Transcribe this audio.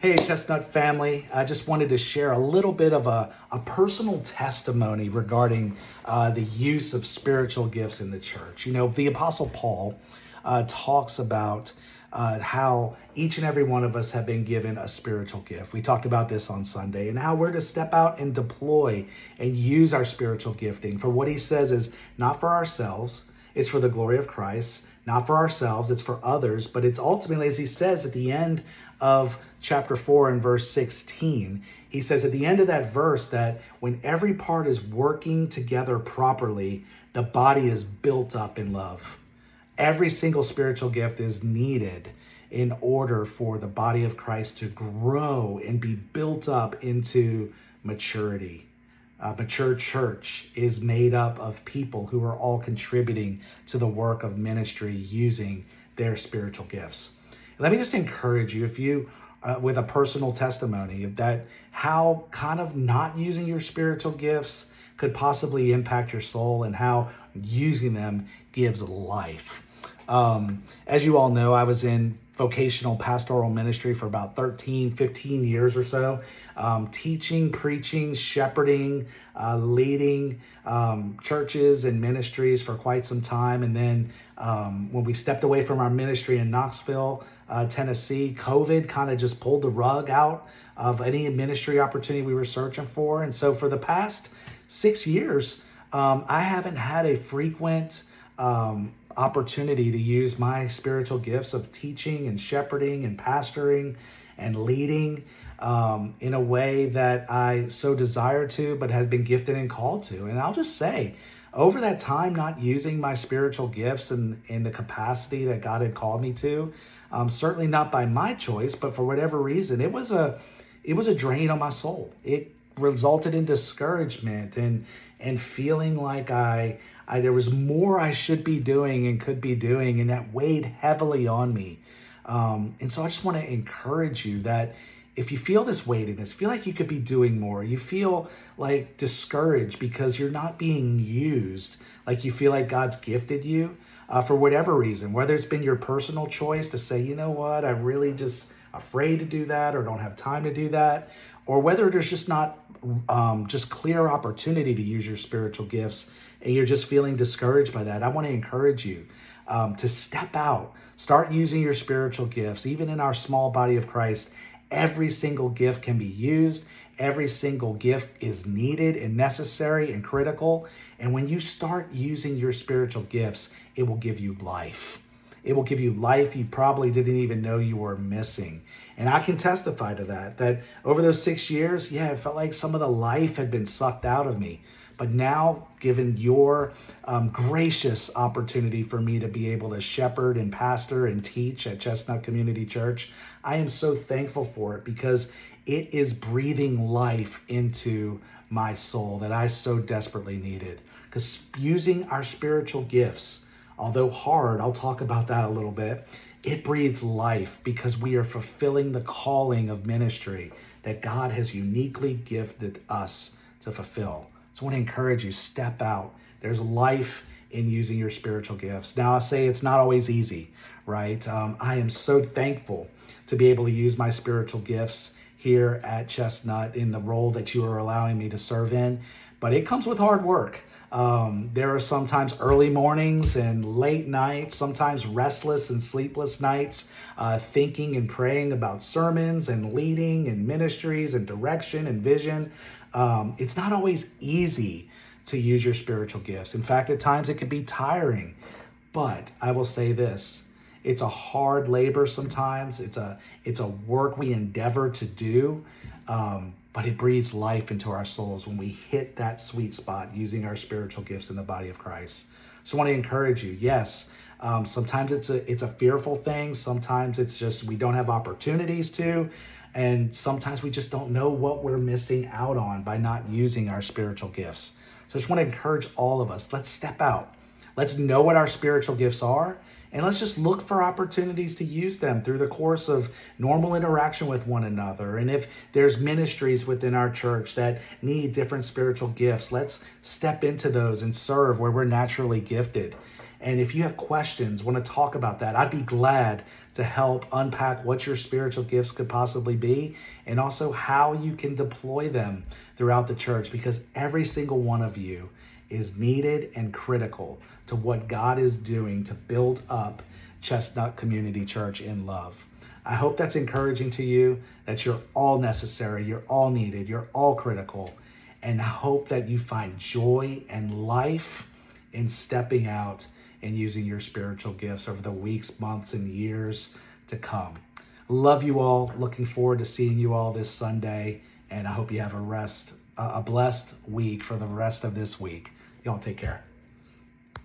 Hey, Chestnut family. I just wanted to share a little bit of a personal testimony regarding the use of spiritual gifts in the church. You know, the Apostle Paul talks about how each and every one of us have been given a spiritual gift. We talked about this on Sunday and how we're to step out and deploy and use our spiritual gifting for what he says is not for ourselves, it's for the glory of Christ. Not for ourselves, it's for others, but it's ultimately, as he says at the end of chapter 4 and verse 16, he says at the end of that verse that when every part is working together properly, the body is built up in love. Every single spiritual gift is needed in order for the body of Christ to grow and be built up into maturity. A mature church is made up of people who are all contributing to the work of ministry using their spiritual gifts. Let me just encourage you, if you, with a personal testimony, of that how kind of not using your spiritual gifts could possibly impact your soul and how using them gives life. As you all know, I was in vocational pastoral ministry for about 15 years or so, teaching, preaching, shepherding, leading churches and ministries for quite some time. And then when we stepped away from our ministry in Knoxville, Tennessee, COVID kind of just pulled the rug out of any ministry opportunity we were searching for. And so for the past 6 years, I haven't had a frequent opportunity to use my spiritual gifts of teaching and shepherding and pastoring and leading in a way that I so desire to, but has been gifted and called to. And I'll just say, over that time, not using my spiritual gifts in the capacity that God had called me to, certainly not by my choice, but for whatever reason, it was a drain on my soul. It resulted in discouragement and feeling like there was more I should be doing and could be doing, and that weighed heavily on me. And so I just want to encourage you that if you feel this weightiness, feel like you could be doing more, you feel like discouraged because you're not being used, like you feel like God's gifted you for whatever reason, whether it's been your personal choice to say, you know what, I'm really just afraid to do that or don't have time to do that, or whether there's just not just clear opportunity to use your spiritual gifts and you're just feeling discouraged by that. I want to encourage you to step out, start using your spiritual gifts. Even in our small body of Christ, every single gift can be used. Every single gift is needed and necessary and critical. And when you start using your spiritual gifts, it will give you life. It will give you life you probably didn't even know you were missing. And I can testify to that over those 6 years, it felt like some of the life had been sucked out of me. But now, given your gracious opportunity for me to be able to shepherd and pastor and teach at Chestnut Community Church, I am so thankful for it because it is breathing life into my soul that I so desperately needed. Because using our spiritual gifts, although hard, I'll talk about that a little bit, it breathes life because we are fulfilling the calling of ministry that God has uniquely gifted us to fulfill. So I want to encourage you, step out. There's life in using your spiritual gifts. Now, I say it's not always easy, right? I am so thankful to be able to use my spiritual gifts here at Chestnut in the role that you are allowing me to serve in, but it comes with hard work. There are sometimes early mornings and late nights, sometimes restless and sleepless nights, thinking and praying about sermons and leading and ministries and direction and vision. It's not always easy to use your spiritual gifts. In fact, at times it can be tiring, but I will say this, it's a hard labor sometimes. It's a work we endeavor to do, but it breathes life into our souls when we hit that sweet spot using our spiritual gifts in the body of Christ. So I want to encourage you. Yes, sometimes it's a fearful thing. Sometimes it's just we don't have opportunities to, and sometimes we just don't know what we're missing out on by not using our spiritual gifts. So I just want to encourage all of us. Let's step out. Let's know what our spiritual gifts are, and let's just look for opportunities to use them through the course of normal interaction with one another. And if there's ministries within our church that need different spiritual gifts, let's step into those and serve where we're naturally gifted. And if you have questions, want to talk about that, I'd be glad to help unpack what your spiritual gifts could possibly be and also how you can deploy them throughout the church, because every single one of you is needed and critical to what God is doing to build up Chestnut Community Church in love. I hope that's encouraging to you, that you're all necessary, you're all needed, you're all critical, and I hope that you find joy and life in stepping out and using your spiritual gifts over the weeks, months, and years to come. Love you all. Looking forward to seeing you all this Sunday, and I hope you have a blessed week for the rest of this week. Y'all take care.